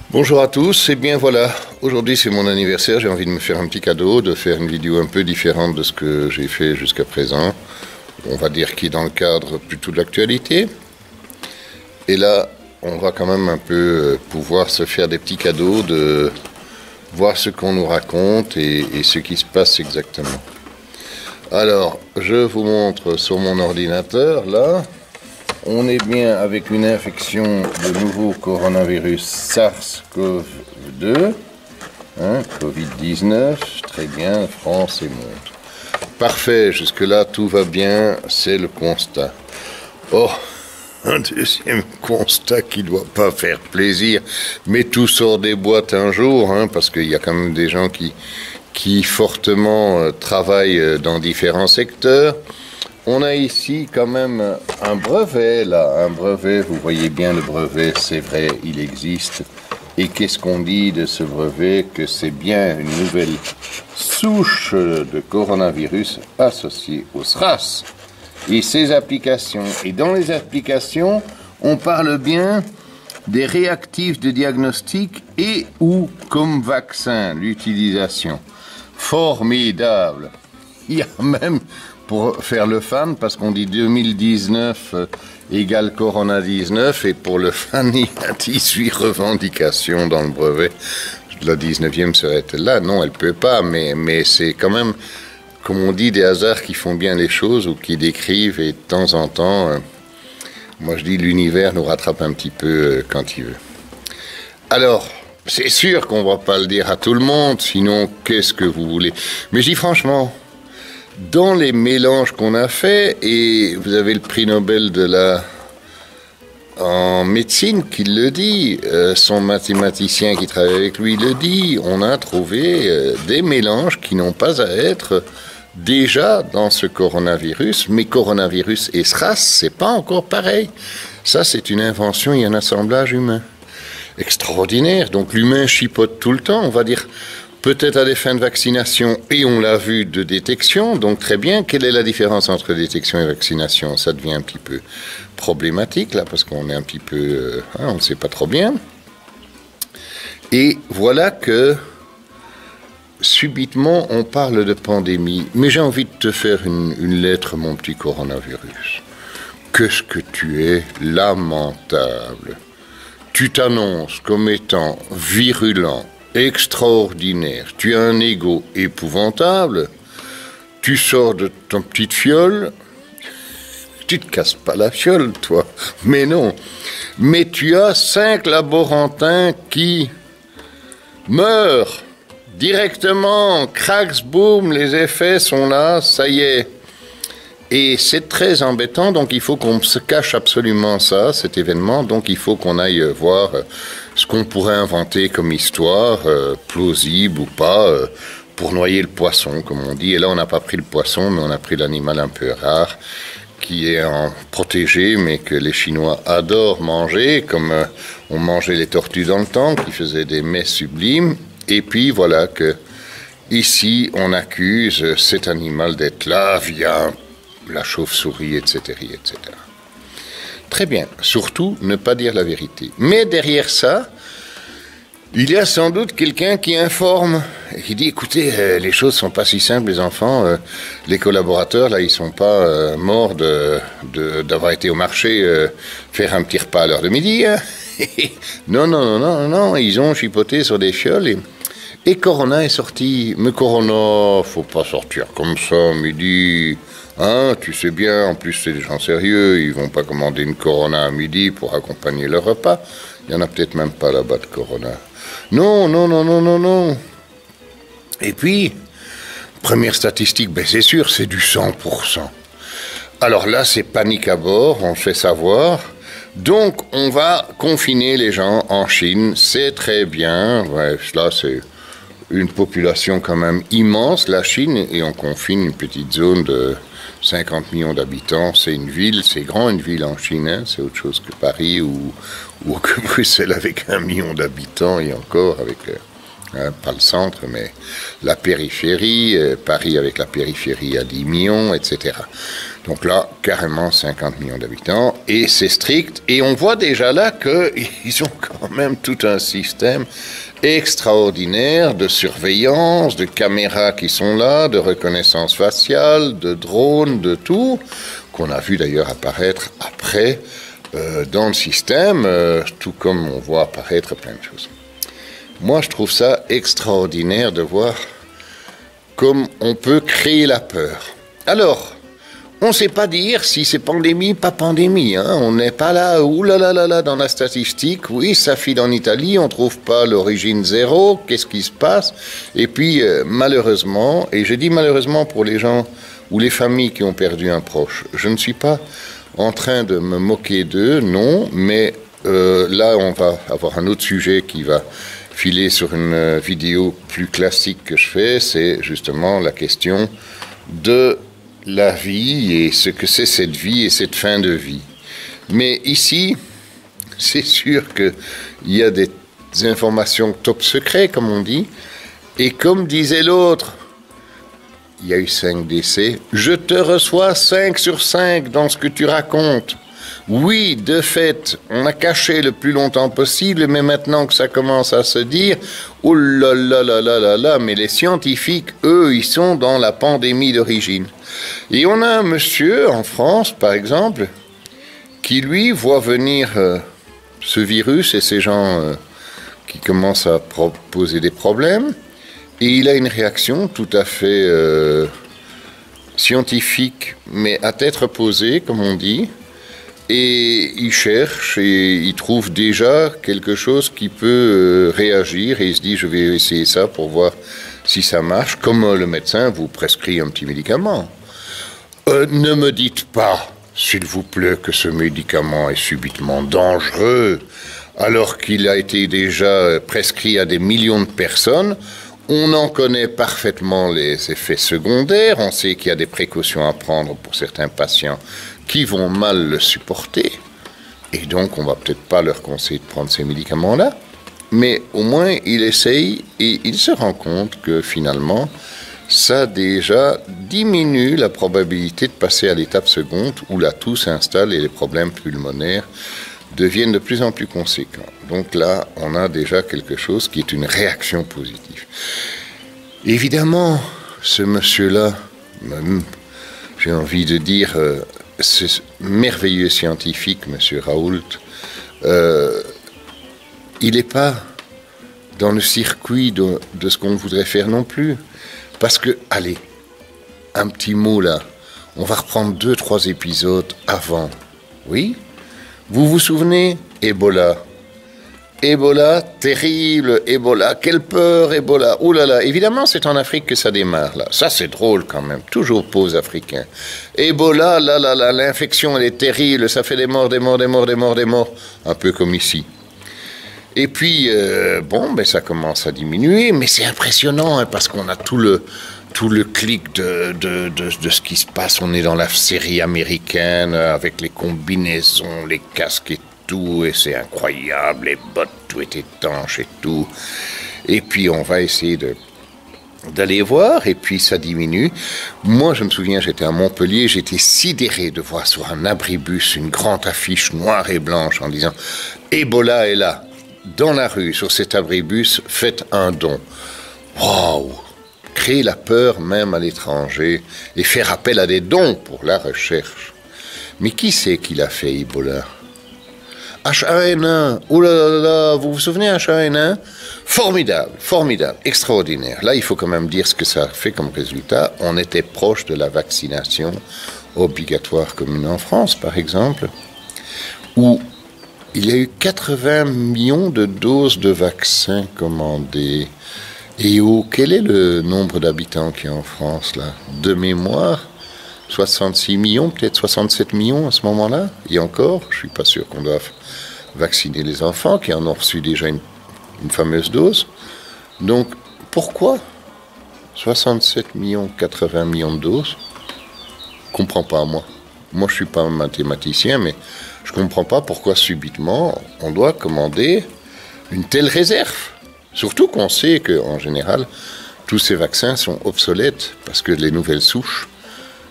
Bonjour à tous, et bien voilà, aujourd'hui c'est mon anniversaire, j'ai envie de me faire un petit cadeau, de faire une vidéo un peu différente de ce que j'ai fait jusqu'à présent. On va dire qui est dans le cadre plutôt de l'actualité. Et là, on va quand même un peu pouvoir se faire des petits cadeaux, de voir ce qu'on nous raconte et ce qui se passe exactement. Alors, je vous montre sur mon ordinateur, là. On est bien avec une infection de nouveau coronavirus SARS-CoV-2, Covid-19, très bien, France et monde. Parfait, jusque-là tout va bien, c'est le constat. Oh, un deuxième constat qui ne doit pas faire plaisir, mais tout sort des boîtes un jour, parce qu'il y a quand même des gens qui fortement travaillent dans différents secteurs. On a ici quand même un brevet, là, un brevet, vous voyez bien le brevet, c'est vrai, il existe. Et qu'est-ce qu'on dit de ce brevet? Que c'est bien une nouvelle souche de coronavirus associée au SRAS et ses applications. Et dans les applications, on parle bien des réactifs de diagnostic et ou comme vaccin, l'utilisation. Formidable! Il y a même, pour faire le fan, parce qu'on dit 2019 égale Corona 19, et pour le fan, il y a 18 revendications dans le brevet. La 19e serait-elle là? Non, elle ne peut pas, mais c'est quand même, comme on dit, des hasards qui font bien les choses ou qui décrivent, et de temps en temps, moi je dis l'univers nous rattrape un petit peu quand il veut. Alors, c'est sûr qu'on ne va pas le dire à tout le monde, sinon qu'est-ce que vous voulez? Mais je dis franchement, dans les mélanges qu'on a faits, et vous avez le prix Nobel en médecine qui le dit, son mathématicien qui travaille avec lui le dit, on a trouvé des mélanges qui n'ont pas à être déjà dans ce coronavirus, mais coronavirus et SRAS, c'est pas encore pareil. Ça, c'est une invention et un assemblage humain. Extraordinaire. Donc l'humain chipote tout le temps, on va dire. Peut-être à des fins de vaccination, et on l'a vu, de détection, donc très bien. Quelle est la différence entre détection et vaccination? Ça devient un petit peu problématique, là, parce qu'on est un petit peu... on ne sait pas trop bien. Et voilà que, subitement, on parle de pandémie. Mais j'ai envie de te faire une lettre, mon petit coronavirus. Qu'est-ce que tu es lamentable. Tu t'annonces comme étant virulent, extraordinaire, tu as un ego épouvantable, tu sors de ton petite fiole, tu te casses pas la fiole, toi, mais non, mais tu as 5 laborantins qui meurent directement, cracks, boum, les effets sont là, ça y est. Et c'est très embêtant, donc il faut qu'on se cache absolument ça, cet événement, donc il faut qu'on aille voir ce qu'on pourrait inventer comme histoire, plausible ou pas, pour noyer le poisson, comme on dit. Et là, on n'a pas pris le poisson, mais on a pris l'animal un peu rare, qui est en protégé, mais que les Chinois adorent manger, comme on mangeait les tortues dans le temps, qui faisaient des mets sublimes. Et puis voilà que ici, on accuse cet animal d'être là via la chauve-souris, etc., etc. Très bien. Surtout, ne pas dire la vérité. Mais derrière ça, il y a sans doute quelqu'un qui informe et qui dit, écoutez, les choses sont pas si simples, les enfants. Les collaborateurs, là, ils sont pas morts d'avoir été au marché faire un petit repas à l'heure de midi. Non, non, non, non, non. Ils ont chipoté sur des fioles et Corona est sorti. Mais Corona, faut pas sortir comme ça, midi. Tu sais bien, en plus c'est des gens sérieux, ils vont pas commander une Corona à midi pour accompagner leur repas. Il y en a peut-être même pas là-bas de Corona. Non, non, non, non, non, non. Et puis, première statistique, c'est sûr, c'est du 100%. Alors là, c'est panique à bord, on fait savoir. Donc, on va confiner les gens en Chine, c'est très bien. Bref, là, c'est une population quand même immense, la Chine, et on confine une petite zone de 50 millions d'habitants. C'est une ville, c'est grand une ville en Chine, c'est autre chose que Paris ou que Bruxelles avec 1 million d'habitants et encore avec hein, pas le centre, mais la périphérie, Paris avec la périphérie à 10 millions, etc. Donc là, carrément 50 millions d'habitants, et c'est strict, et on voit déjà là qu'ils ont quand même tout un système extraordinaire de surveillance, de caméras qui sont là, de reconnaissance faciale, de drones, de tout, qu'on a vu d'ailleurs apparaître après dans le système, tout comme on voit apparaître plein de choses. Moi, je trouve ça extraordinaire de voir comme on peut créer la peur. Alors, on ne sait pas dire si c'est pandémie, pas pandémie. Hein. On n'est pas là, oulalalala, dans la statistique. Oui, ça file en Italie, on ne trouve pas l'origine zéro. Qu'est-ce qui se passe? Et puis, malheureusement, et je dis malheureusement pour les gens ou les familles qui ont perdu un proche, je ne suis pas en train de me moquer d'eux, non, mais là, on va avoir un autre sujet qui va filer sur une vidéo plus classique que je fais, c'est justement la question de la vie et ce que c'est cette vie et cette fin de vie. Mais ici, c'est sûr qu'il y a des informations top secret, comme on dit, et comme disait l'autre, il y a eu 5 décès, je te reçois 5 sur 5 dans ce que tu racontes. Oui, de fait, on a caché le plus longtemps possible, mais maintenant que ça commence à se dire, oh là là là là là là, mais les scientifiques, eux, ils sont dans la pandémie d'origine. Et on a un monsieur en France, par exemple, qui lui voit venir ce virus et ces gens qui commencent à poser des problèmes, et il a une réaction tout à fait scientifique, mais à tête reposée, comme on dit. Et il cherche et il trouve déjà quelque chose qui peut réagir et il se dit je vais essayer ça pour voir si ça marche, comme le médecin vous prescrit un petit médicament. Ne me dites pas, s'il vous plaît, que ce médicament est subitement dangereux, alors qu'il a été déjà prescrit à des millions de personnes. On en connaît parfaitement les effets secondaires, on sait qu'il y a des précautions à prendre pour certains patients qui vont mal le supporter, et donc on va peut-être pas leur conseiller de prendre ces médicaments-là, mais au moins il essaye et il se rend compte que finalement, ça déjà diminue la probabilité de passer à l'étape seconde où la toux s'installe et les problèmes pulmonaires deviennent de plus en plus conséquents. Donc là, on a déjà quelque chose qui est une réaction positive. Évidemment, ce monsieur-là, j'ai envie de dire, ce merveilleux scientifique, monsieur Raoult, il n'est pas dans le circuit de ce qu'on voudrait faire non plus. Parce que, allez, un petit mot là, on va reprendre 2-3 épisodes avant. Oui? Vous vous souvenez? Ebola. Ebola, terrible, Ebola, quelle peur, Ebola. Ouh là là, évidemment c'est en Afrique que ça démarre là. Ça c'est drôle quand même, toujours pauvres Africains. Ebola, là là là, l'infection elle est terrible, ça fait des morts, des morts, des morts, des morts, des morts. Un peu comme ici. Et puis, bon, ben ça commence à diminuer, mais c'est impressionnant, hein, parce qu'on a tout le clic de ce qui se passe. On est dans la série américaine, avec les combinaisons, les casques et tout, et c'est incroyable, les bottes, tout est étanche et tout. Et puis, on va essayer d'aller voir, et puis ça diminue. Moi, je me souviens, j'étais à Montpellier, j'étais sidéré de voir sur un abribus une grande affiche noire et blanche en disant « Ebola est là ». Dans la rue, sur cet abribus, faites un don. Waouh! Créer la peur même à l'étranger et faire appel à des dons pour la recherche. Mais qui c'est qui l'a fait, Ebola? H1N1, oh là là là, vous vous souvenez H1N1? Formidable, formidable, extraordinaire. Là, il faut quand même dire ce que ça a fait comme résultat. On était proche de la vaccination obligatoire commune en France, par exemple, où il y a eu 80 millions de doses de vaccins commandées. Et quel est le nombre d'habitants qu'il y a en France, là? De mémoire, 66 millions, peut-être 67 millions à ce moment-là. Et encore, je ne suis pas sûr qu'on doive vacciner les enfants qui en ont reçu déjà une fameuse dose. Donc, pourquoi 67 millions, 80 millions de doses? Je ne comprends pas, moi. Moi, je ne suis pas un mathématicien, mais je ne comprends pas pourquoi subitement on doit commander une telle réserve. Surtout qu'on sait qu'en général, tous ces vaccins sont obsolètes parce que les nouvelles souches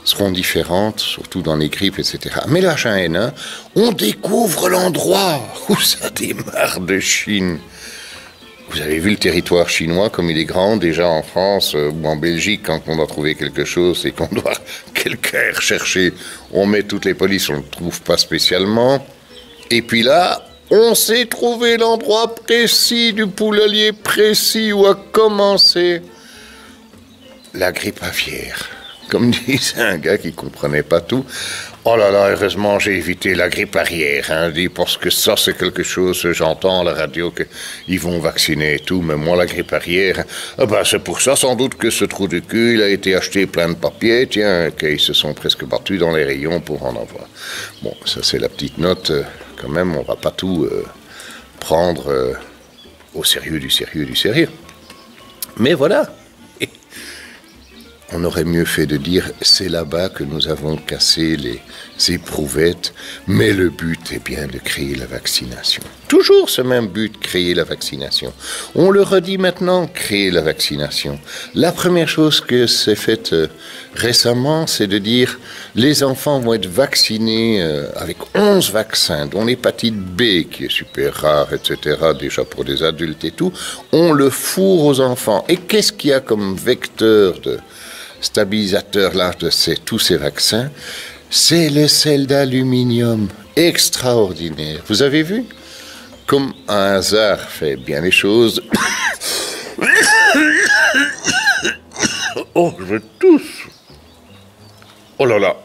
seront différentes, surtout dans les grippes, etc. Mais le H1N1, on découvre l'endroit où ça démarre de Chine. Vous avez vu le territoire chinois comme il est grand, déjà en France ou en Belgique, quand on doit trouver quelque chose et qu'on doit quelqu'un rechercher, on met toutes les polices, on ne le trouve pas spécialement. Et puis là, on sait trouver l'endroit précis du poulailler précis où a commencé la grippe aviaire. Comme disait un gars qui ne comprenait pas tout. Oh là là, heureusement j'ai évité la grippe aviaire, hein, parce que ça c'est quelque chose, j'entends à la radio qu'ils vont vacciner et tout, mais moi la grippe aviaire, c'est pour ça sans doute que ce trou de cul, il a été acheté plein de papier, tiens, qu'ils se sont presque battus dans les rayons pour en avoir. Bon, ça c'est la petite note, quand même, on va pas tout prendre au sérieux du sérieux du sérieux. Mais voilà. On aurait mieux fait de dire c'est là-bas que nous avons cassé les éprouvettes, mais le but est bien de créer la vaccination. Toujours ce même but, créer la vaccination. On le redit maintenant, créer la vaccination. La première chose que s'est faite récemment, c'est de dire les enfants vont être vaccinés avec 11 vaccins, dont l'hépatite B, qui est super rare, etc., déjà pour des adultes et tout. On le fourre aux enfants. Et qu'est-ce qu'il y a comme vecteur de stabilisateur là de tous ces vaccins? C'est le sel d'aluminium, extraordinaire. Vous avez vu? Comme un hasard fait bien les choses. Oh, je tousse. Oh là là.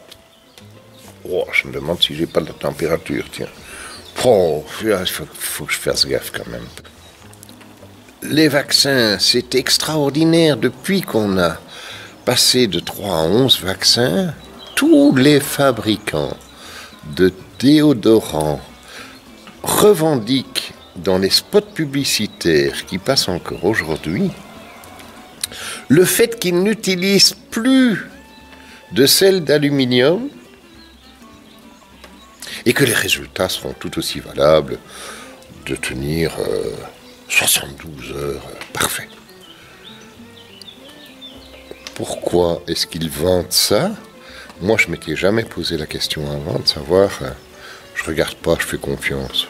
Oh, je me demande si j'ai pas de la température, tiens. Oh, il faut que je fasse gaffe quand même. Les vaccins, c'est extraordinaire depuis qu'on a passé de 3 à 11 vaccins, tous les fabricants de déodorants revendiquent dans les spots publicitaires qui passent encore aujourd'hui le fait qu'ils n'utilisent plus de sel d'aluminium et que les résultats seront tout aussi valables de tenir 72 heures parfait. Pourquoi est-ce qu'ils vendent ça? Moi, je ne m'étais jamais posé la question avant de savoir. Je regarde pas, je fais confiance.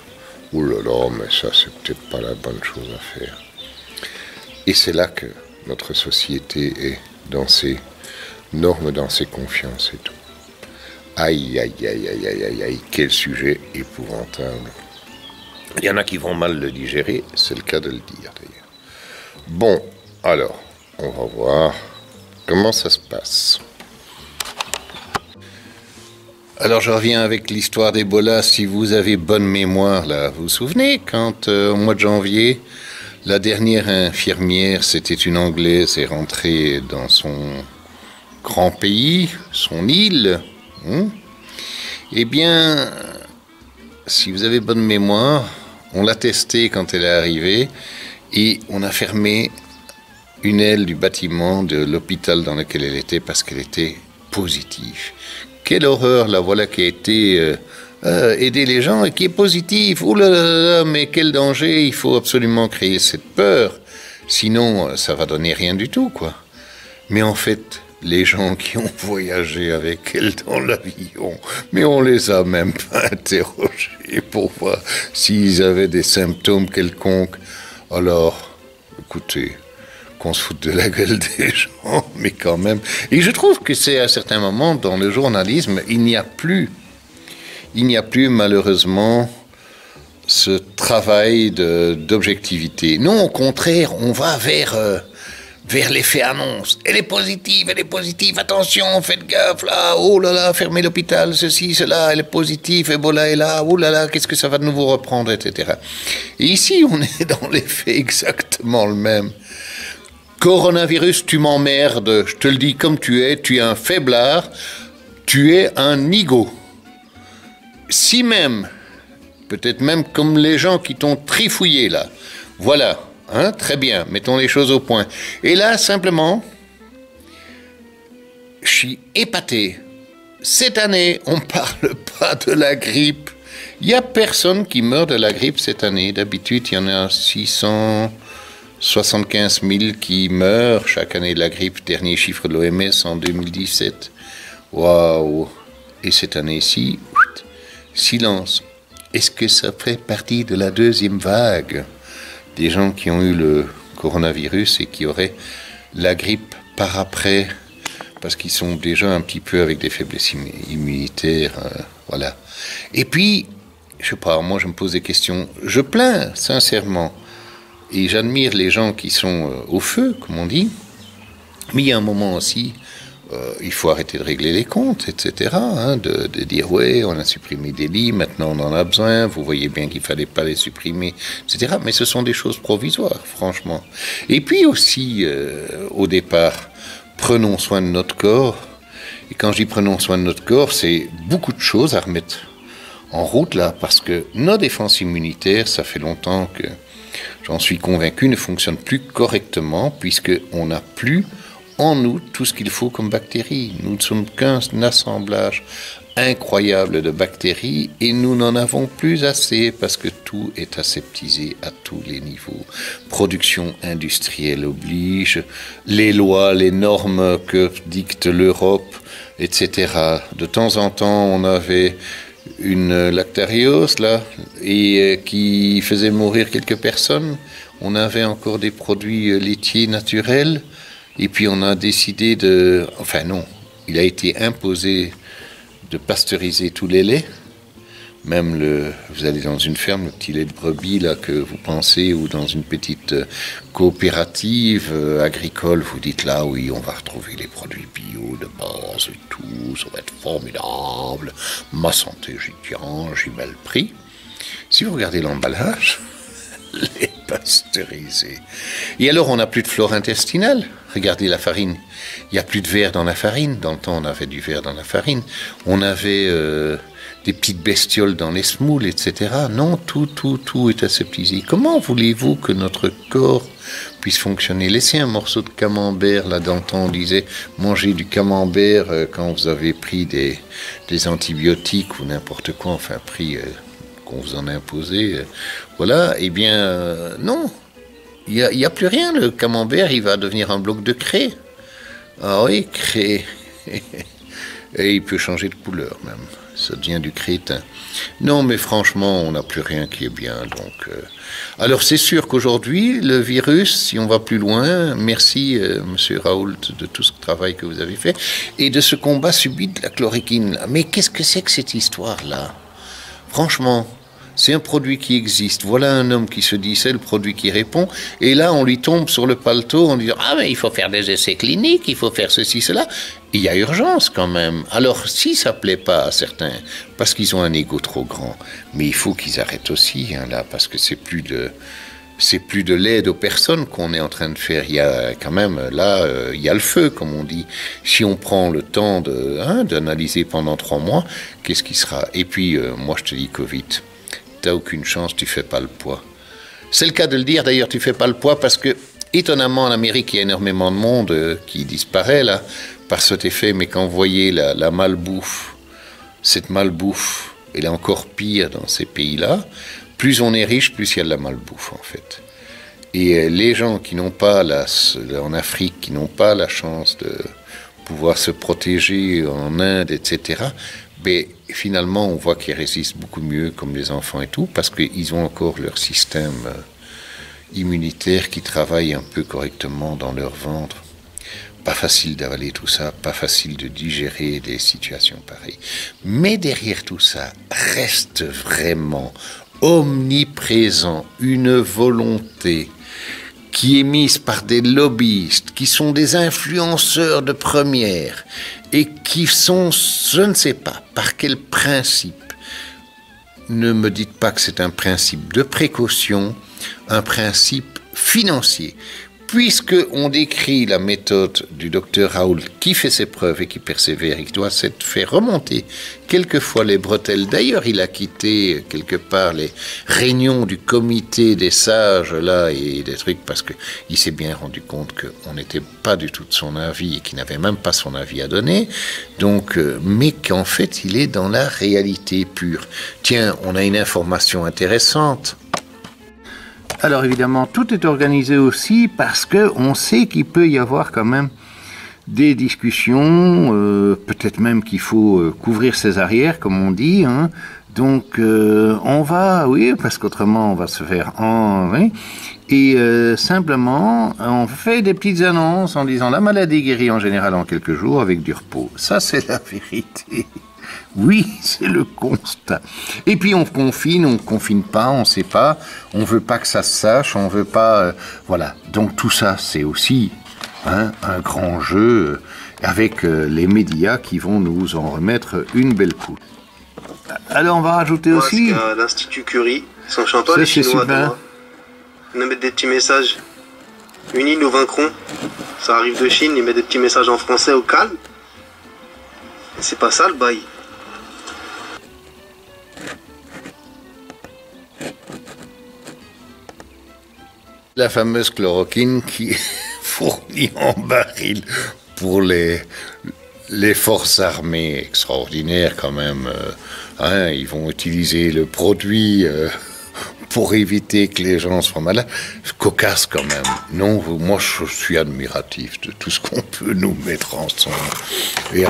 Ouh là là, mais ça, c'est peut-être pas la bonne chose à faire. Et c'est là que notre société est dans ses normes, dans ses confiances et tout. Aïe, aïe, aïe, aïe, aïe, aïe, aïe, quel sujet épouvantable. Il y en a qui vont mal le digérer, c'est le cas de le dire d'ailleurs. Bon, alors, on va voir comment ça se passe. Alors je reviens avec l'histoire d'Ebola. Si vous avez bonne mémoire, là, vous vous souvenez quand au mois de janvier, la dernière infirmière, c'était une Anglaise, est rentrée dans son grand pays, son île. Eh bien, si vous avez bonne mémoire, on l'a testée quand elle est arrivée et on a fermé une aile du bâtiment de l'hôpital dans lequel elle était parce qu'elle était positive. Quelle horreur, la voilà qui a été aider les gens et qui est positive. Ouh là là là, mais quel danger, il faut absolument créer cette peur. Sinon, ça va donner rien du tout, quoi. Mais en fait, les gens qui ont voyagé avec elle dans l'avion, mais on les a même pas interrogés pour voir s'ils avaient des symptômes quelconques. Alors, écoutez, qu'on se foute de la gueule des gens, mais quand même. Et je trouve que c'est à certains moments, dans le journalisme, il n'y a plus malheureusement ce travail d'objectivité. Non, au contraire, on va vers l'effet annonce. Elle est positive, attention, faites gaffe, là, oh là là, fermez l'hôpital, ceci, cela, elle est positive, Ebola est là, oh là là, qu'est-ce que ça va de nouveau reprendre, etc. Et ici, on est dans l'effet exactement le même. Coronavirus, tu m'emmerdes, je te le dis comme tu es un faiblard, tu es un nigo. Si même, peut-être même comme les gens qui t'ont trifouillé là, voilà, hein, très bien, mettons les choses au point. Et là, simplement, je suis épaté. Cette année, on ne parle pas de la grippe. Il n'y a personne qui meurt de la grippe cette année. D'habitude, il y en a 600... 75 000 qui meurent chaque année de la grippe, dernier chiffre de l'OMS en 2017. Waouh! Et cette année-ci, silence. Est-ce que ça fait partie de la deuxième vague? Des gens qui ont eu le coronavirus et qui auraient la grippe par après, parce qu'ils sont déjà un petit peu avec des faiblesses immunitaires, voilà. Et puis, je sais pas, moi je me pose des questions. Je plains, sincèrement. Et j'admire les gens qui sont au feu, comme on dit. Mais il y a un moment aussi, il faut arrêter de régler les comptes, etc. De dire, ouais, on a supprimé des lits, maintenant on en a besoin, vous voyez bien qu'il ne fallait pas les supprimer, etc. Mais ce sont des choses provisoires, franchement. Et puis aussi, au départ, prenons soin de notre corps. Et quand je dis prenons soin de notre corps, c'est beaucoup de choses à remettre en route, là, parce que nos défenses immunitaires, ça fait longtemps que... J'en suis convaincu, ne fonctionne plus correctement puisqu'on n'a plus en nous tout ce qu'il faut comme bactéries. Nous ne sommes qu'un assemblage incroyable de bactéries et nous n'en avons plus assez parce que tout est aseptisé à tous les niveaux. Production industrielle oblige, les lois, les normes que dicte l'Europe, etc. De temps en temps, on avait une lactariose là et qui faisait mourir quelques personnes. On avait encore des produits laitiers naturels et puis on a décidé de... Enfin non, il a été imposé de pasteuriser tous les laits. Même vous allez dans une ferme, le petit lait de brebis là que vous pensez, ou dans une petite coopérative agricole, vous dites là, oui, on va retrouver les produits bio de base et tout, ça va être formidable, ma santé, j'y tiens, j'y mets le prix. Si vous regardez l'emballage, lait pasteurisé. Et alors, on n'a plus de flore intestinale. Regardez la farine. Il n'y a plus de verre dans la farine. Dans le temps, on avait du verre dans la farine. On avait... des petites bestioles dans les smoules, etc. Non, tout est aseptisé. Comment voulez-vous que notre corps puisse fonctionner? Laissez un morceau de camembert, là, dans le temps, on disait, mangez du camembert quand vous avez pris des antibiotiques ou n'importe quoi, enfin, pris qu'on vous en a imposé. Voilà, eh bien, non. Il n'y a plus rien. Le camembert, il va devenir un bloc de craie. Ah oui, craie. Et il peut changer de couleur, même. Ça devient du crétin. Non, mais franchement, on n'a plus rien qui est bien. Donc, alors, c'est sûr qu'aujourd'hui, le virus, si on va plus loin, merci, Monsieur Raoult, de tout ce travail que vous avez fait, et de ce combat subit de la chloroquine. Mais qu'est-ce que c'est que cette histoire-là? Franchement, c'est un produit qui existe. Voilà un homme qui se dit, c'est le produit qui répond. Et là, on lui tombe sur le paletot en disant, ah, mais il faut faire des essais cliniques, il faut faire ceci, cela. Il y a urgence quand même. Alors, si ça ne plaît pas à certains, parce qu'ils ont un ego trop grand, mais il faut qu'ils arrêtent aussi, là, parce que c'est plus de l'aide aux personnes qu'on est en train de faire. Il y a quand même, là, il y a le feu, comme on dit. Si on prend le temps d'analyser pendant 3 mois, qu'est-ce qui sera? Et puis, moi, je te dis, Covid, t'as aucune chance, tu fais pas le poids. C'est le cas de le dire, d'ailleurs, tu fais pas le poids parce que, étonnamment, en Amérique, il y a énormément de monde qui disparaît, là, par cet effet, mais quand vous voyez la malbouffe, cette malbouffe, elle est encore pire dans ces pays-là, plus on est riche, plus il y a de la malbouffe, en fait. Et les gens qui n'ont pas, en Afrique, qui n'ont pas la chance de pouvoir se protéger en Inde, etc., mais finalement, on voit qu'ils résistent beaucoup mieux, comme les enfants et tout, parce qu'ils ont encore leur système immunitaire qui travaille un peu correctement dans leur ventre. Pas facile d'avaler tout ça, pas facile de digérer des situations pareilles. Mais derrière tout ça, reste vraiment omniprésent une volonté qui est mise par des lobbyistes, qui sont des influenceurs de première, et qui sont, je ne sais pas, par quel principe. Ne me dites pas que c'est un principe de précaution, un principe financier. Puisqu'on décrit la méthode du docteur Raoult qui fait ses preuves et qui persévère et qui doit s'être fait remonter quelquefois les bretelles. D'ailleurs, il a quitté quelque part les réunions du comité des sages là et des trucs parce qu'il s'est bien rendu compte qu'on n'était pas du tout de son avis et qu'il n'avait même pas son avis à donner. Donc, mais qu'en fait, il est dans la réalité pure. Tiens, on a une information intéressante. Alors évidemment, tout est organisé aussi parce qu'on sait qu'il peut y avoir quand même des discussions, peut-être même qu'il faut couvrir ses arrières, comme on dit. Hein. Donc on va, oui, parce qu'autrement on va se faire oui. Et simplement, on fait des petites annonces en disant la maladie guérit en général en quelques jours avec du repos. Ça, c'est la vérité. Oui, c'est le constat. Et puis on confine pas, on sait pas, on veut pas que ça se sache, on veut pas, voilà. Donc tout ça, c'est aussi un grand jeu avec les médias qui vont nous en remettre une belle couche. Alors on va rajouter aussi. L'Institut Curie, ils sont chanteurs les Chinois demain. Ils nous mettent des petits messages. Unis nous vaincrons. Ça arrive de Chine, ils mettent des petits messages en français au calme. C'est pas ça le bail. La fameuse chloroquine qui est fournie en baril pour les forces armées, extraordinaires quand même. Hein, ils vont utiliser le produit pour éviter que les gens soient malades. Cocasse quand même. Non, moi je suis admiratif de tout ce qu'on peut nous mettre ensemble. Et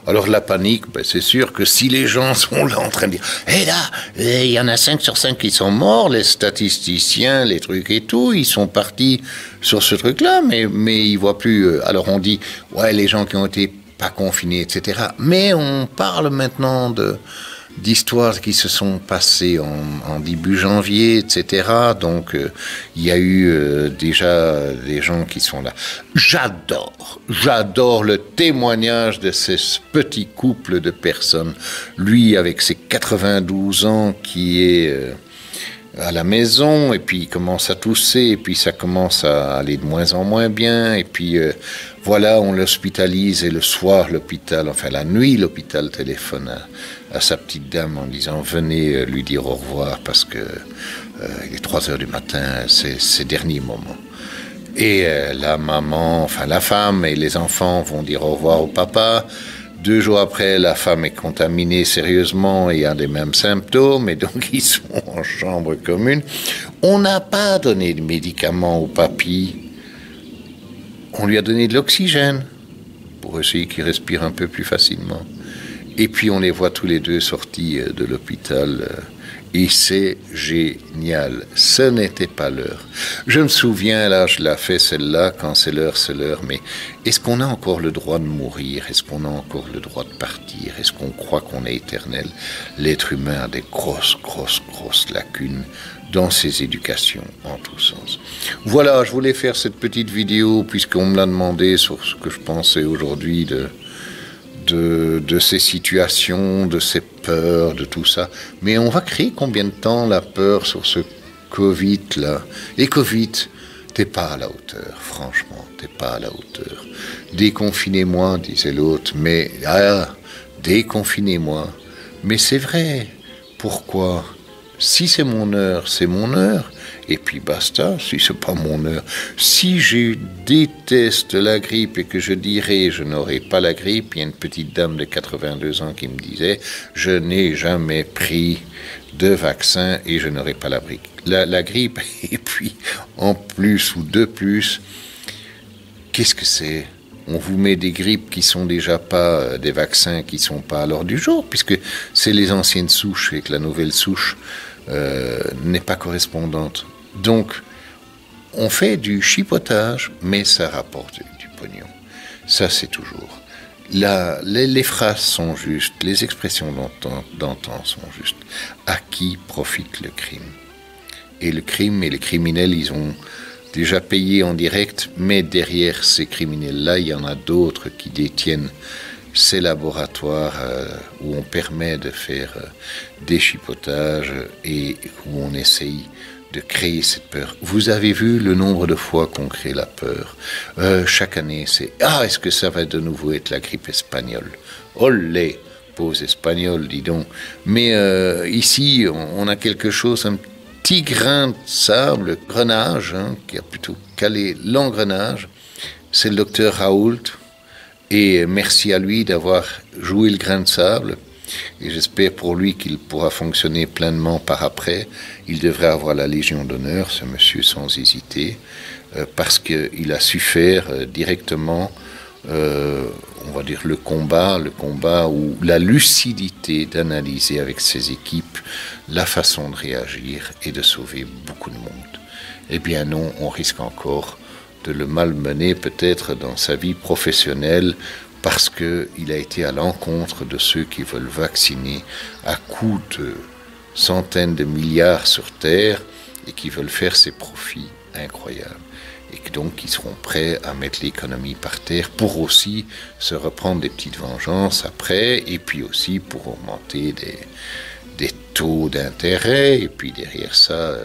alors la panique, ben c'est sûr que si les gens sont là en train de dire « Eh là, il y en a 5 sur 5 qui sont morts, les statisticiens, les trucs et tout, ils sont partis sur ce truc-là, mais ils voient plus... Alors on dit « Ouais, les gens qui ont été pas confinés, etc. » Mais on parle maintenant d'histoires qui se sont passées en début janvier, etc. Donc, il y a eu déjà des gens qui sont là. J'adore le témoignage de ces petits couples de personnes. Lui, avec ses 92 ans, qui est à la maison, et puis il commence à tousser, et puis ça commence à aller de moins en moins bien, et puis voilà, on l'hospitalise, et le soir, l'hôpital, enfin la nuit, l'hôpital téléphone à sa petite dame en disant « Venez lui dire au revoir, parce que il est 3 heures du matin, c'est ses derniers moments. » Et la maman, enfin la femme et les enfants vont dire au revoir au papa. 2 jours après, la femme est contaminée sérieusement et a les mêmes symptômes, et donc ils sont en chambre commune. On n'a pas donné de médicaments au papy. On lui a donné de l'oxygène pour essayer qu'il respire un peu plus facilement. Et puis on les voit tous les deux sortis de l'hôpital. Et c'est génial. Ce n'était pas l'heure. Je me souviens, là, je l'ai fait celle-là, quand c'est l'heure, mais est-ce qu'on a encore le droit de mourir? Est-ce qu'on a encore le droit de partir? Est-ce qu'on croit qu'on est éternel? L'être humain a des grosses lacunes dans ses éducations, en tous sens. Voilà, je voulais faire cette petite vidéo, puisqu'on me l'a demandé sur ce que je pensais aujourd'hui de ces situations, de ces peurs, de tout ça. Mais on va créer combien de temps la peur sur ce Covid-là? Et Covid, t'es pas à la hauteur, franchement, t'es pas à la hauteur. Déconfinez-moi, disait l'autre, mais déconfinez-moi. Mais c'est vrai, pourquoi? Si c'est mon heure, c'est mon heure. Et puis basta, si c'est pas mon heure. Si je déteste la grippe et que je dirais je n'aurai pas la grippe, il y a une petite dame de 82 ans qui me disait je n'ai jamais pris de vaccin et je n'aurai pas la grippe. Et puis en plus ou de plus, qu'est-ce que c'est? On vous met des grippes qui sont déjà pas des vaccins qui sont pas à l'ordre du jour, puisque c'est les anciennes souches et que la nouvelle souche n'est pas correspondante. Donc, on fait du chipotage, mais ça rapporte du pognon. Ça, c'est toujours. Les phrases sont justes, les expressions d'antan sont justes. À qui profite le crime? Et le crime et les criminels, ils ont déjà payé en direct, mais derrière ces criminels-là, il y en a d'autres qui détiennent ces laboratoires où on permet de faire des chipotages et où on essaye de créer cette peur. Vous avez vu le nombre de fois qu'on crée la peur. Chaque année, c'est « Ah, est-ce que ça va de nouveau être la grippe espagnole ?» Olé, pauvres Espagnols, dis donc. Mais ici, on a quelque chose, un petit grain de sable, grenage, qui a plutôt calé l'engrenage. C'est le docteur Raoult. Et merci à lui d'avoir joué le grain de sable. et j'espère pour lui qu'il pourra fonctionner pleinement par après. Il devrait avoir la Légion d'honneur, ce monsieur, sans hésiter, parce qu'il a su faire directement, on va dire, le combat ou la lucidité d'analyser avec ses équipes la façon de réagir et de sauver beaucoup de monde. Eh bien non, on risque encore de le malmener peut-être dans sa vie professionnelle parce qu'il a été à l'encontre de ceux qui veulent vacciner à coût de centaines de milliards sur Terre et qui veulent faire ces profits incroyables. Et que donc ils seront prêts à mettre l'économie par terre pour aussi se reprendre des petites vengeances après et puis aussi pour augmenter des taux d'intérêt et puis derrière ça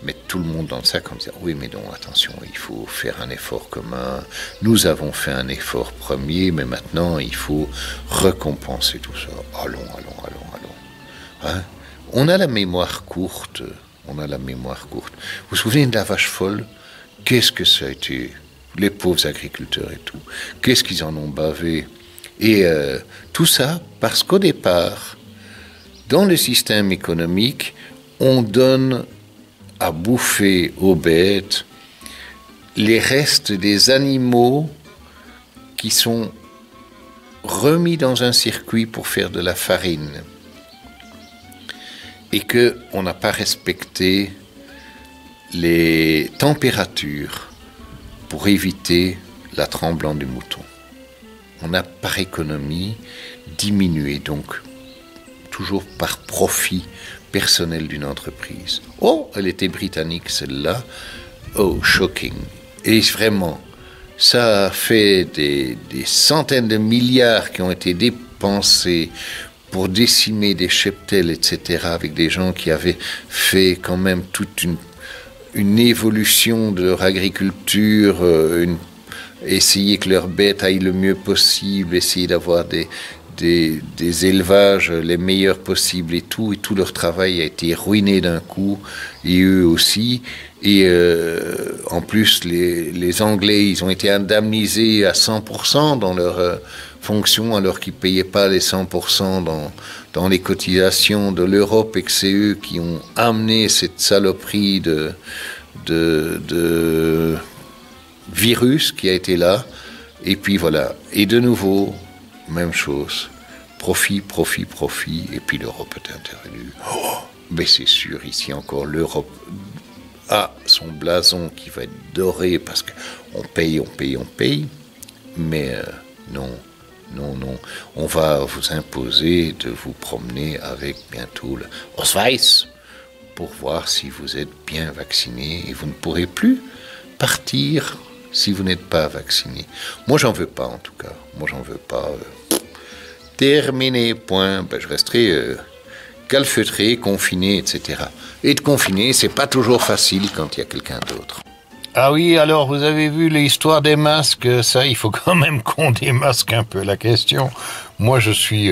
mettre tout le monde dans le sac en disant oui mais non attention il faut faire un effort commun, nous avons fait un effort premier mais maintenant il faut récompenser tout ça. Allons. Hein? On a la mémoire courte. Vous vous souvenez de la vache folle? Qu'est-ce que ça a été? Les pauvres agriculteurs et tout. Qu'est-ce qu'ils en ont bavé? Et tout ça parce qu'au départ, dans le système économique, on donne à bouffer aux bêtes les restes des animaux qui sont remis dans un circuit pour faire de la farine. Et qu'on n'a pas respecté les températures pour éviter la tremblante du mouton. On a par économie diminué, donc toujours par profit personnel d'une entreprise. Oh, elle était britannique celle-là. Oh, shocking. Et vraiment, ça a fait des centaines de milliards qui ont été dépensés pour décimer des cheptels, etc., avec des gens qui avaient fait quand même toute une évolution de leur agriculture, essayer que leurs bêtes aillent le mieux possible, essayer d'avoir des élevages les meilleurs possibles et tout leur travail a été ruiné d'un coup, et eux aussi. Et en plus, les Anglais, ils ont été indemnisés à 100% dans leur fonction, alors qu'ils ne payaient pas les 100% dans les cotisations de l'Europe, et que c'est eux qui ont amené cette saloperie de virus qui a été là. Et puis voilà. Et de nouveau, même chose. Profit. Et puis l'Europe est intervenue. Oh, mais c'est sûr, ici encore, l'Europe a son blason qui va être doré parce qu'on paye. Mais non. On va vous imposer de vous promener avec bientôt le Ausweis pour voir si vous êtes bien vacciné et vous ne pourrez plus partir si vous n'êtes pas vacciné. Moi, j'en veux pas en tout cas. Terminé, point. Je resterai calfeutré, confiné, etc. Et de confiner, c'est pas toujours facile quand il y a quelqu'un d'autre. Ah oui, alors vous avez vu l'histoire des masques, ça, il faut quand même qu'on démasque un peu la question. Moi, je suis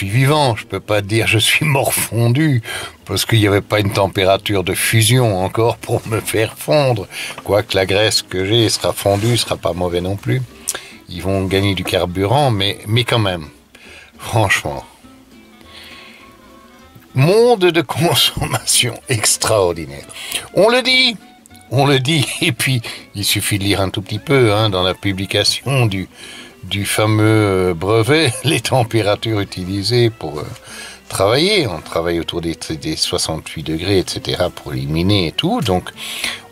vivant, je peux pas dire je suis morfondu, parce qu'il n'y avait pas une température de fusion encore pour me faire fondre. Quoique la graisse que j'ai sera fondue, sera pas mauvais non plus. Ils vont gagner du carburant, mais quand même, franchement. Monde de consommation extraordinaire. On le dit, et puis il suffit de lire un tout petit peu dans la publication du fameux brevet, les températures utilisées pour travailler. On travaille autour des 68 degrés, etc., pour éliminer et tout. Donc,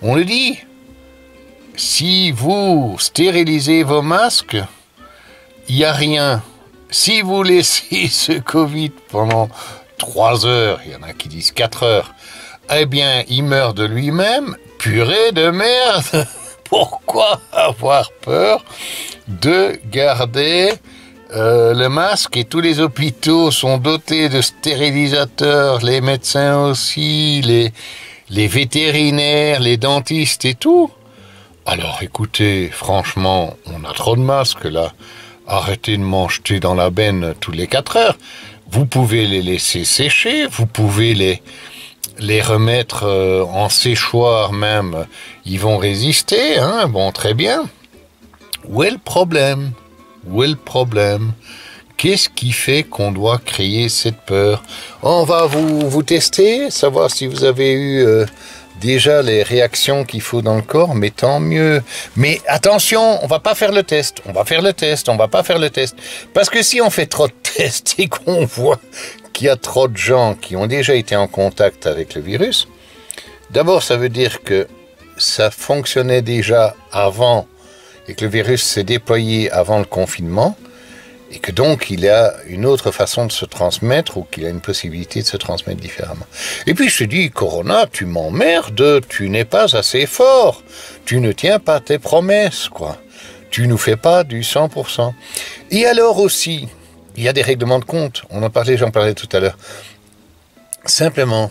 on le dit, si vous stérilisez vos masques, il n'y a rien. Si vous laissez ce Covid pendant 3 heures, il y en a qui disent 4 heures, eh bien, il meurt de lui-même. Purée de merde. Pourquoi avoir peur de garder le masque? Et tous les hôpitaux sont dotés de stérilisateurs, les médecins aussi, les vétérinaires, les dentistes et tout. Alors écoutez, franchement, on a trop de masques là. Arrêtez de m'en jeter dans la benne tous les 4 heures. Vous pouvez les laisser sécher, vous pouvez les remettre en séchoir même. Ils vont résister, bon, très bien. Où est le problème? Qu'est-ce qui fait qu'on doit créer cette peur? On va vous tester, savoir si vous avez eu déjà les réactions qu'il faut dans le corps, mais tant mieux. Mais attention, on va pas faire le test, on va pas faire le test. Parce que si on fait trop de tests et qu'on voit qu'il y a trop de gens qui ont déjà été en contact avec le virus, d'abord ça veut dire que ça fonctionnait déjà avant et que le virus s'est déployé avant le confinement et que donc il y a une autre façon de se transmettre ou qu'il y a une possibilité de se transmettre différemment. Et puis je te dis, Corona, tu m'emmerdes, tu n'es pas assez fort, tu ne tiens pas tes promesses, quoi. Tu nous fais pas du 100%. Et alors aussi, il y a des règlements de compte, j'en parlais tout à l'heure. Simplement,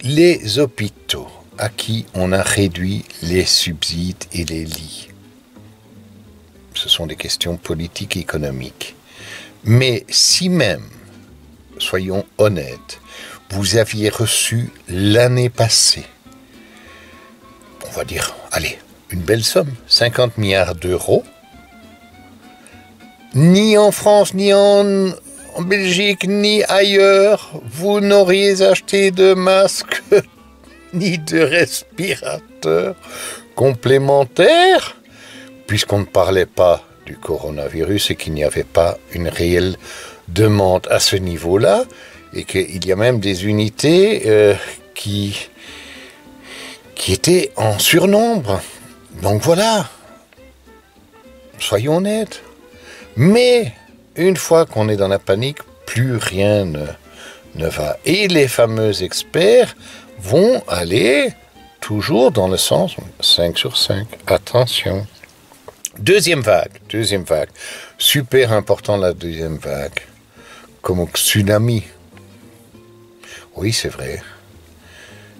les hôpitaux à qui on a réduit les subsides et les lits, ce sont des questions politiques et économiques. Mais si même, soyons honnêtes, vous aviez reçu l'année passée, on va dire, allez, une belle somme, 50 milliards d'euros, ni en France, ni en Belgique, ni ailleurs, vous n'auriez acheté de masques, ni de respirateurs complémentaires, puisqu'on ne parlait pas du coronavirus et qu'il n'y avait pas une réelle demande à ce niveau-là, et qu'il y a même des unités qui étaient en surnombre. Donc voilà, soyons honnêtes. Mais une fois qu'on est dans la panique, plus rien ne va. Et les fameux experts vont aller toujours dans le sens 5 sur 5. Attention. Deuxième vague. Super important la deuxième vague. Comme au tsunami. Oui, c'est vrai.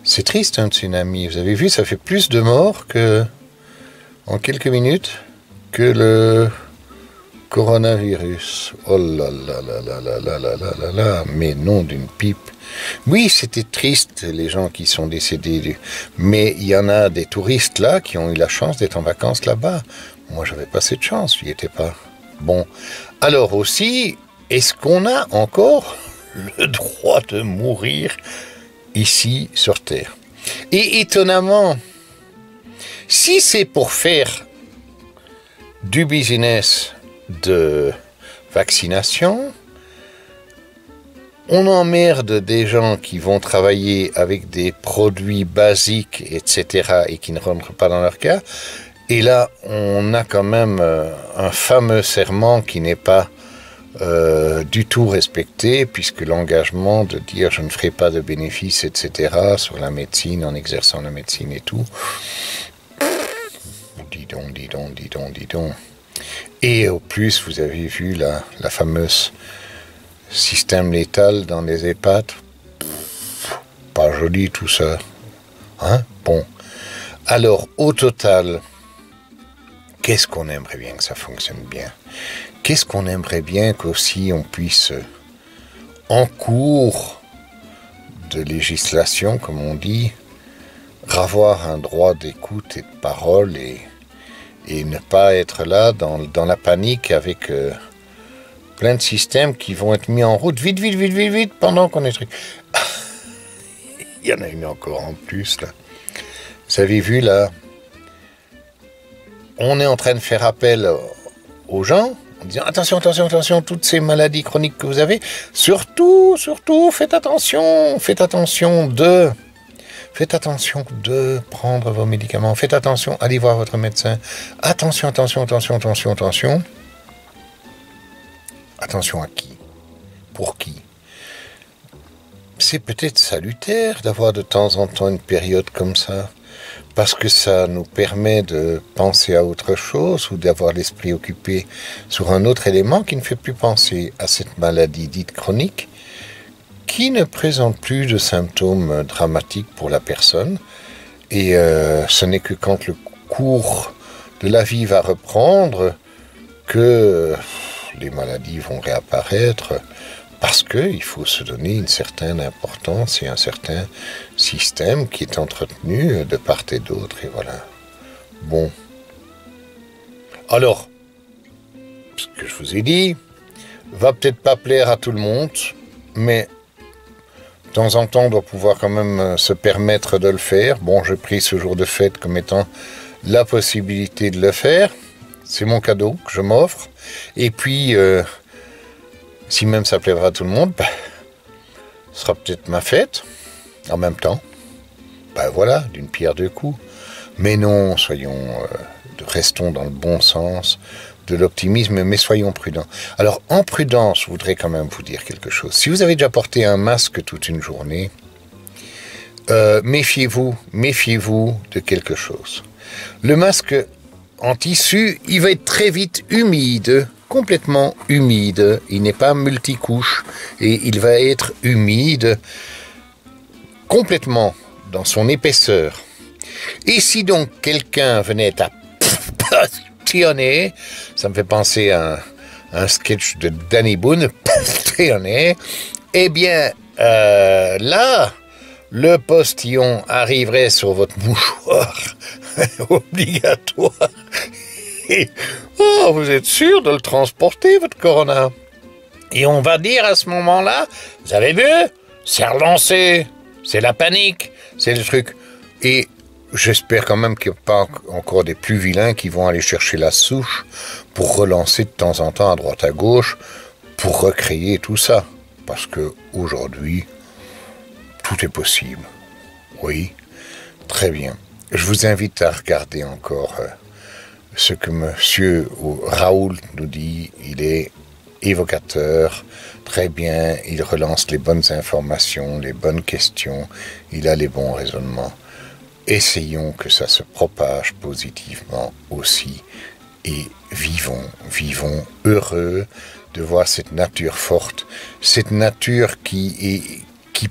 C'est triste un tsunami. Vous avez vu, ça fait plus de morts en quelques minutes que le coronavirus. Oh là là là là là là là là là là. Mais non d'une pipe. Oui, c'était triste, les gens qui sont décédés. Mais il y en a des touristes là qui ont eu la chance d'être en vacances là-bas. Moi, j'avais pas cette chance, j'y étais pas. Bon. Alors aussi, est-ce qu'on a encore le droit de mourir ici sur Terre? Et étonnamment, si c'est pour faire du business de vaccination, on emmerde des gens qui vont travailler avec des produits basiques, etc., et qui ne rentrent pas dans leur cas. Et là, on a quand même un fameux serment qui n'est pas du tout respecté, puisque l'engagement de dire je ne ferai pas de bénéfices, etc., sur la médecine, en exerçant la médecine et tout. Dis donc. Et au plus, vous avez vu la fameuse système létal dans les EHPAD. Pas joli tout ça. Hein? Bon. Alors, au total, qu'est-ce qu'on aimerait bien que ça fonctionne bien? Qu'est-ce qu'on aimerait bien qu'aussi on puisse, en cours de législation, comme on dit, avoir un droit d'écoute et de parole et ne pas être là dans la panique avec plein de systèmes qui vont être mis en route vite, pendant qu'on est truc. Il y en a une encore en plus, là. Vous avez vu, là, on est en train de faire appel aux gens, en disant attention, toutes ces maladies chroniques que vous avez, surtout, faites attention de prendre vos médicaments, faites attention, allez voir votre médecin, attention. Attention à qui? Pour qui? C'est peut-être salutaire d'avoir de temps en temps une période comme ça, parce que ça nous permet de penser à autre chose ou d'avoir l'esprit occupé sur un autre élément qui ne fait plus penser à cette maladie dite chronique, qui ne présente plus de symptômes dramatiques pour la personne. Et ce n'est que quand le cours de la vie va reprendre que les maladies vont réapparaître, parce qu'il faut se donner une certaine importance et un certain système qui est entretenu de part et d'autre, et voilà. Bon. Alors, ce que je vous ai dit, va peut-être pas plaire à tout le monde, mais de temps en temps, on doit pouvoir quand même se permettre de le faire. Bon, j'ai pris ce jour de fête comme étant la possibilité de le faire. C'est mon cadeau que je m'offre. Et puis, si même ça plaira à tout le monde, bah, ce sera peut-être ma fête en même temps. Ben voilà, d'une pierre deux coups. Mais non, restons dans le bon sens, de l'optimisme, mais soyons prudents. Alors, en prudence, je voudrais quand même vous dire quelque chose. Si vous avez déjà porté un masque toute une journée, méfiez-vous de quelque chose. Le masque en tissu, il va être très vite humide, complètement humide. Il n'est pas multicouche et il va être humide complètement dans son épaisseur. Et si donc quelqu'un venait à passionner, ça me fait penser à un sketch de Danny Boone, passionner, eh bien là, le postillon arriverait sur votre mouchoir obligatoire. Et, oh, vous êtes sûr de le transporter, votre corona? Et on va dire à ce moment-là, vous avez vu, c'est relancé, c'est la panique, c'est le truc. Et j'espère quand même qu'il n'y a pas encore des plus vilains qui vont aller chercher la souche pour relancer de temps en temps à droite à gauche, pour recréer tout ça. Parce que aujourd'hui, tout est possible. Oui, très bien. Je vous invite à regarder encore ce que monsieur Raoul nous dit. Il est évocateur, très bien, il relance les bonnes informations, les bonnes questions, il a les bons raisonnements. Essayons que ça se propage positivement aussi et vivons heureux de voir cette nature forte, cette nature qui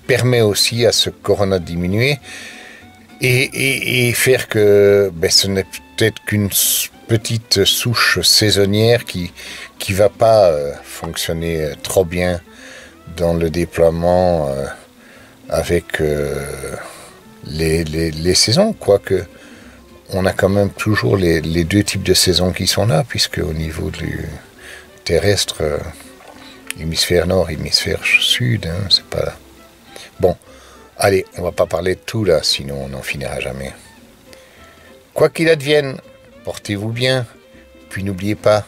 permet aussi à ce corona de diminuer et faire que ce n'est peut-être qu'une petite souche saisonnière qui va pas fonctionner trop bien dans le déploiement avec les saisons, quoique on a quand même toujours les deux types de saisons qui sont là, puisque au niveau du terrestre, hémisphère nord, hémisphère sud, hein, c'est pas... Bon, allez, on va pas parler de tout là, sinon on n'en finira jamais. Quoi qu'il advienne, portez-vous bien, puis n'oubliez pas,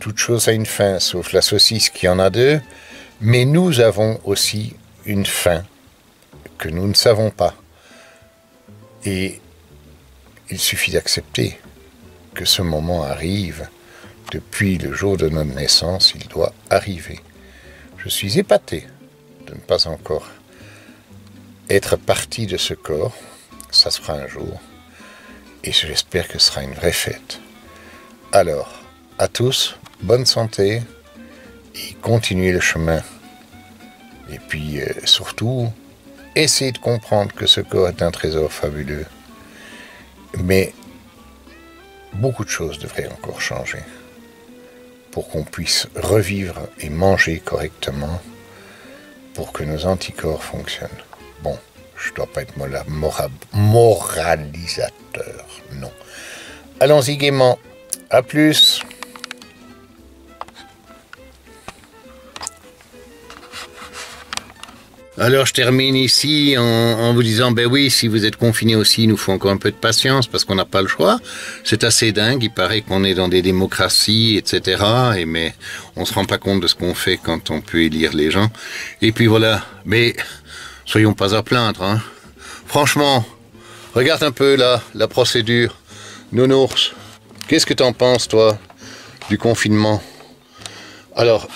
toute chose a une fin, sauf la saucisse qui en a deux, mais nous avons aussi une fin que nous ne savons pas. Et il suffit d'accepter que ce moment arrive. Depuis le jour de notre naissance, il doit arriver. Je suis épaté de ne pas encore être parti de ce corps. Ça se fera un jour. Et j'espère que ce sera une vraie fête. Alors, à tous, bonne santé et continuez le chemin. Et puis, surtout, essayez de comprendre que ce corps est un trésor fabuleux. Mais beaucoup de choses devraient encore changer pour qu'on puisse revivre et manger correctement, pour que nos anticorps fonctionnent. Bon, je ne dois pas être moralisateur, non. Allons-y gaiement. À plus. Alors je termine ici en vous disant, ben oui, si vous êtes confinés aussi, il nous faut encore un peu de patience parce qu'on n'a pas le choix. C'est assez dingue, il paraît qu'on est dans des démocraties, etc. Mais on se rend pas compte de ce qu'on fait quand on peut élire les gens. Et puis voilà, mais soyons pas à plaindre, hein. Franchement, regarde un peu là, la procédure. Nounours, qu'est-ce que t'en penses toi du confinement? Alors,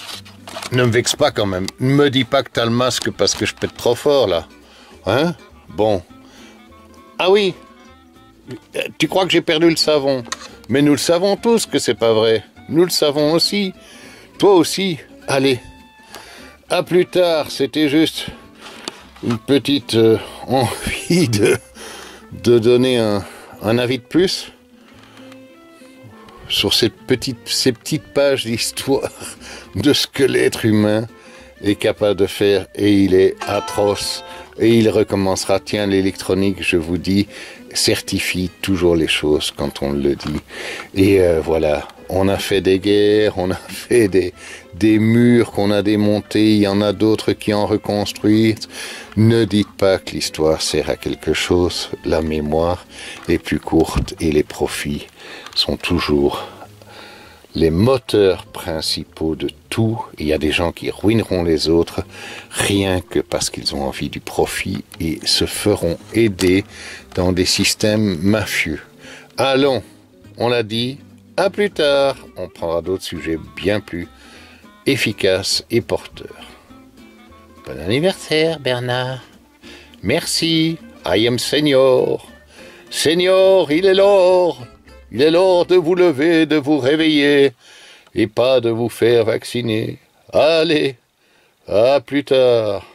ne me vexe pas quand même. Ne me dis pas que t'as le masque parce que je pète trop fort, là. Hein? Bon. Ah oui. Tu crois que j'ai perdu le savon? Mais nous le savons tous que c'est pas vrai. Nous le savons aussi. Toi aussi. Allez. À plus tard. C'était juste une petite envie de donner un avis de plus sur ces petites pages d'histoire de ce que l'être humain est capable de faire, et il est atroce, et il recommencera. Tiens, l'électronique, je vous dis, certifie toujours les choses quand on le dit. Et voilà, On a fait des guerres, on a fait des murs qu'on a démontés, il y en a d'autres qui en reconstruisent. Ne dites pas que l'histoire sert à quelque chose, la mémoire est plus courte et les profits sont toujours les moteurs principaux de tout. Il y a des gens qui ruineront les autres rien que parce qu'ils ont envie du profit et se feront aider dans des systèmes mafieux. Allons, on l'a dit, à plus tard, on prendra d'autres sujets bien plus efficaces et porteurs. Bon anniversaire Bernard. Merci, I am Senior. Senior, il est l'heure. Il est l'heure de vous lever, de vous réveiller et pas de vous faire vacciner. Allez, à plus tard.